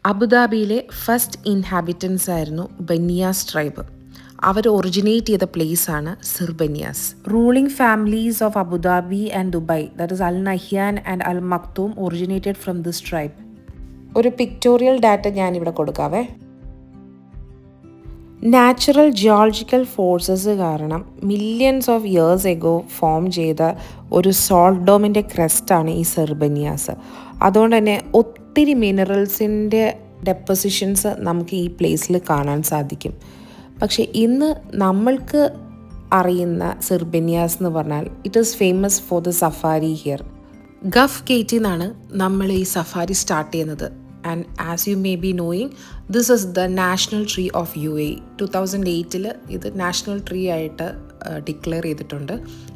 അബുദാബിയിലെ first inhabitants ആയിരുന്നു Baniyas tribe. അവർ ഒറിജിനേറ്റ് ചെയ്ത പ്ലേസ് ആണ് Sir Bani Yas. Ruling families of Abu Dhabi and Dubai, that is Al Nahyan and Al Maktoum, originated from this tribe. ഒരു pictorial data ഞാനിവിടെ കൊടുക്കാവേ. Natural geological forces കാരണം millions of years ago form ചെയ്ത ഒരു salt ഡോമിൻ്റെ ക്രസ്റ്റാണ് ഈ സിർബനിയാസ്. അതുകൊണ്ട് തന്നെ ഒത്തിരി മിനറൽസിൻ്റെ ഡെപ്പോസിഷൻസ് നമുക്ക് ഈ പ്ലേസിൽ കാണാൻ സാധിക്കും. പക്ഷേ ഇന്ന് നമ്മൾക്ക് അറിയുന്ന സിർബനിയാസ് എന്ന് പറഞ്ഞാൽ it is famous for the safari here. ഗഫ് ഗേറ്റിൽ നിന്നാണ് നമ്മൾ ഈ സഫാരി സ്റ്റാർട്ട് ചെയ്യുന്നത്. And as you may be knowing, this is the national tree of UAE. 2008 ഇത് നാഷണൽ ട്രീ ആയിട്ട് ഡിക്ലെയർ ചെയ്തിട്ടുണ്ട്.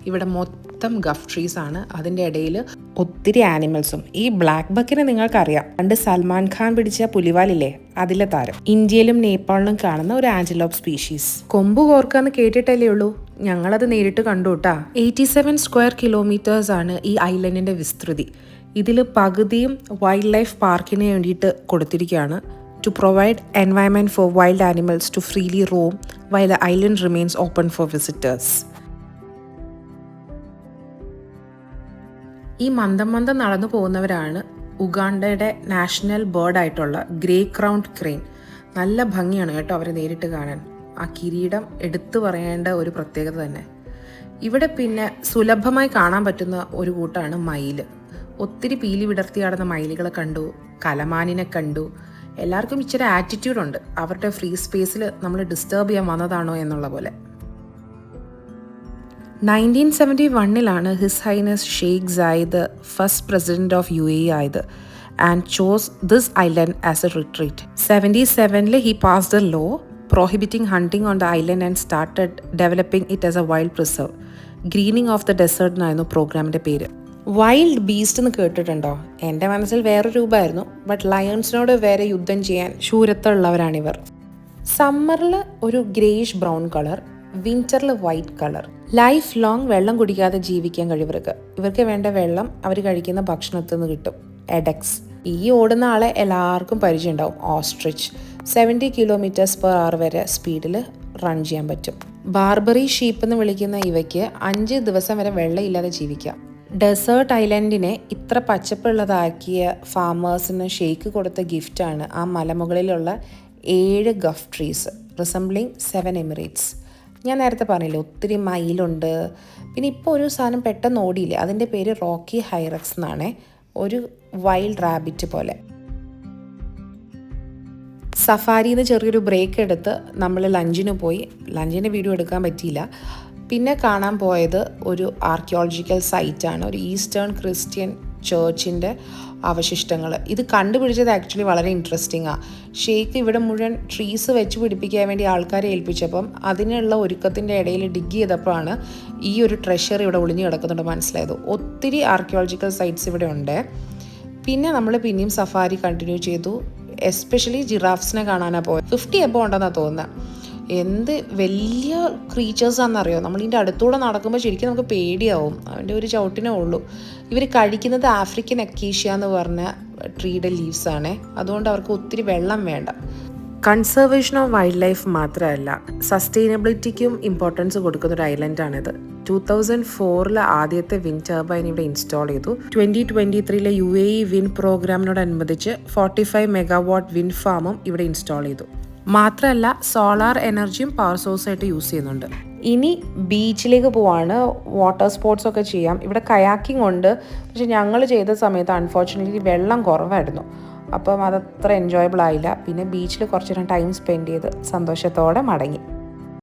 ഇവിടെ മൊത്തം ഗഫ് ട്രീസ് ആണ്. അതിൻ്റെ ഇടയിൽ ഒത്തിരി ആനിമൽസും. ഈ ബ്ലാക്ക് ബക്കിനെ നിങ്ങൾക്കറിയാം, പണ്ട് സൽമാൻ ഖാൻ പിടിച്ച പുലിവാലില്ലേ, അതിലെ താരം. ഇന്ത്യയിലും നേപ്പാളിലും കാണുന്ന ഒരു ആന്റിലോപ്പ് സ്പീഷീസ്. കൊമ്പ് കോർക്കാന്ന് കേട്ടിട്ടല്ലേ ഉള്ളൂ, ഞങ്ങളത് നേരിട്ട് കണ്ടു കേട്ടാ. 87 സ്ക്വയർ കിലോമീറ്റേഴ്സ് ആണ് ഈ ഐലൻഡിൻ്റെ വിസ്തൃതി. ഇതിൽ പകുതിയും വൈൽഡ് ലൈഫ് പാർക്കിന് വേണ്ടിയിട്ട് കൊടുത്തിരിക്കുകയാണ്. To provide environment for wild animals to freely roam while the island remains open for visitors. ഈ മന്ദം നടന്നു പോകുന്നവരാണ് ഉഗാണ്ടയുടെ നാഷണൽ ബേർഡായിട്ടുള്ള ഗ്രേ ക്രൗൺഡ് ക്രെയിൻ. നല്ല ഭംഗിയാണ് കേട്ടോ അവരെ നേരിട്ട് കാണാൻ. ആ കിരീടം എടുത്തു പറയേണ്ട ഒരു പ്രത്യേകത തന്നെ. ഇവിടെ പിന്നെ സുലഭമായി കാണാൻ പറ്റുന്ന ഒരു കൂട്ടമാണ് മയിൽ. ഒത്തിരി പീലി വിടർത്തി ആടുന്ന മയിലുകളെ കണ്ടു, കലമാനിനെ കണ്ടു. എല്ലാവർക്കും ഇച്ചിരി ആറ്റിറ്റ്യൂഡുണ്ട്, അവരുടെ ഫ്രീ സ്പേസിൽ നമ്മൾ ഡിസ്റ്റർബ് ചെയ്യാൻ വന്നതാണോ എന്നുള്ള പോലെ. 1971 his highness Sheikh Zayed first president of UAE ആയത് and chose this island as A retreat. 77 he passed a law prohibiting hunting on the island and started developing it as a wild preserve. Greening of the desert എന്നായിരുന്നു പ്രോഗ്രാമിൻ്റെ പേര്. Wild beast എന്ന് കേട്ടിട്ടുണ്ടോ? എൻ്റെ മനസ്സിൽ വേറെ രൂപമായിരുന്നു. But ലയൺസിനോട് വരെ യുദ്ധം ചെയ്യാൻ ശൂരത്തുള്ളവരാണിവർ. സമ്മറിൽ ഒരു ഗ്രേഷ് ബ്രൗൺ കളർ, വിൻ്ററിൽ വൈറ്റ് കളർ. ലൈഫ് ലോങ് വെള്ളം കുടിക്കാതെ ജീവിക്കാൻ കഴിവർക്ക്. ഇവർക്ക് വേണ്ട വെള്ളം അവർ കഴിക്കുന്ന ഭക്ഷണത്തിൽ നിന്ന് കിട്ടും. എഡക്സ്. ഈ ഓടുന്ന ആളെ എല്ലാവർക്കും പരിചയം ഉണ്ടാവും, ഓസ്ട്രിച്ച്. 70 km/h വരെ സ്പീഡിൽ റൺ ചെയ്യാൻ പറ്റും. ബാർബറി ഷീപ്പ് എന്ന് വിളിക്കുന്ന ഇവയ്ക്ക് 5 ദിവസം വരെ വെള്ളമില്ലാതെ ജീവിക്കാം. ഡെസേർട്ട് ഐലൻഡിനെ ഇത്ര പച്ചപ്പുള്ളതാക്കിയ ഫാമേഴ്സിന് ഷെയ്ക്ക് കൊടുത്ത ഗിഫ്റ്റാണ് ആ മലമുകളിലുള്ള 7 ഗഫ് ട്രീസ് റിസംബ്ലിങ് 7 എമിറേറ്റ്സ്. ഞാൻ നേരത്തെ പറഞ്ഞില്ലേ ഒത്തിരി മയിലുണ്ട്. പിന്നെ ഇപ്പോൾ ഒരു സാധനം പെട്ടെന്ന് ഓടിയില്ലേ, അതിൻ്റെ പേര് റോക്കി ഹൈറക്സ് എന്നാണ്. ഒരു വൈൽഡ് റാബിറ്റ് പോലെ. സഫാരിന്ന് ചെറിയൊരു ബ്രേക്ക് എടുത്ത് നമ്മൾ ലഞ്ചിന് പോയി. ലഞ്ചിൻ്റെ വീഡിയോ എടുക്കാൻ പറ്റിയില്ല. പിന്നെ കാണാൻ പോയത് ഒരു ആർക്കിയോളജിക്കൽ സൈറ്റാണ്, ഒരു ഈസ്റ്റേൺ ക്രിസ്ത്യൻ ചേർച്ചിൻ്റെ അവശിഷ്ടങ്ങൾ. ഇത് കണ്ടുപിടിച്ചത് ആക്ച്വലി വളരെ ഇൻട്രസ്റ്റിംഗ് ആണ്. ഷെയ്ഖ് ഇവിടെ മുഴുവൻ ട്രീസ് വെച്ച് പിടിപ്പിക്കാൻ വേണ്ടി ആൾക്കാരെ ഏൽപ്പിച്ചപ്പം അതിനുള്ള ഒരുക്കത്തിൻ്റെ ഇടയിൽ ഡിഗ് ചെയ്തപ്പോഴാണ് ഈ ഒരു ട്രഷർ ഇവിടെ ഒളിഞ്ഞു കിടക്കുന്നുണ്ട് മനസ്സിലായത്. ഒത്തിരി ആർക്കിയോളജിക്കൽ സൈറ്റ്സ് ഇവിടെ ഉണ്ട്. പിന്നെ നമ്മൾ പിന്നെയും സഫാരി കണ്ടിന്യൂ ചെയ്തു. എസ്പെഷ്യലി ജിറാഫ്സിനെ കാണാനാണ് പോയത്. 50 എബോ ഉണ്ടെന്നാണ് തോന്നുന്നത്. എന്ത് വലിയ ക്രീച്ചേഴ്സാണെന്നറിയോ. നമ്മളിതിൻ്റെ അടുത്തൂടെ നടക്കുമ്പോൾ ശരിക്കും നമുക്ക് പേടിയാവും. അതിൻ്റെ ഒരു ചവിട്ടിനേ ഉള്ളൂ. ഇവർ കഴിക്കുന്നത് ആഫ്രിക്കൻ അക്കേഷ്യ എന്ന് പറഞ്ഞ ട്രീയുടെ ലീവ്സാണ്. അതുകൊണ്ട് അവർക്ക് ഒത്തിരി വെള്ളം വേണ്ട. കൺസർവേഷൻ ഓഫ് വൈൽഡ് ലൈഫ് മാത്രമല്ല, സസ്റ്റൈനബിലിറ്റിക്കും ഇമ്പോർട്ടൻസ് കൊടുക്കുന്ന ഒരു ഐലൻഡാണിത്. 2004 ആദ്യത്തെ വിൻഡ് ടർബൈൻ ഇവിടെ ഇൻസ്റ്റാൾ ചെയ്തു. 2023 UAE വിൻഡ് പ്രോഗ്രാമിനോടനുബന്ധിച്ച് 45 മെഗാവാട്ട് വിൻഡ് ഫാമും ഇവിടെ ഇൻസ്റ്റാൾ ചെയ്തു. മാത്രമല്ല സോളാർ എനർജിയും പവർ സോഴ്സായിട്ട് യൂസ് ചെയ്യുന്നുണ്ട്. ഇനി ബീച്ചിലേക്ക് പോവാണ്. വാട്ടർ സ്പോർട്സ് ഒക്കെ ചെയ്യാം. ഇവിടെ കയാക്കിംഗ് ഉണ്ട്. പക്ഷെ ഞങ്ങൾ ചെയ്ത സമയത്ത് അൺഫോർച്ചുനേറ്റ്ലി വെള്ളം കുറവായിരുന്നു. അപ്പം അതത്ര എൻജോയബിൾ ആയില്ല. പിന്നെ ബീച്ചിൽ കുറച്ച് നേരം ടൈം സ്പെൻഡ് ചെയ്ത് സന്തോഷത്തോടെ മടങ്ങി.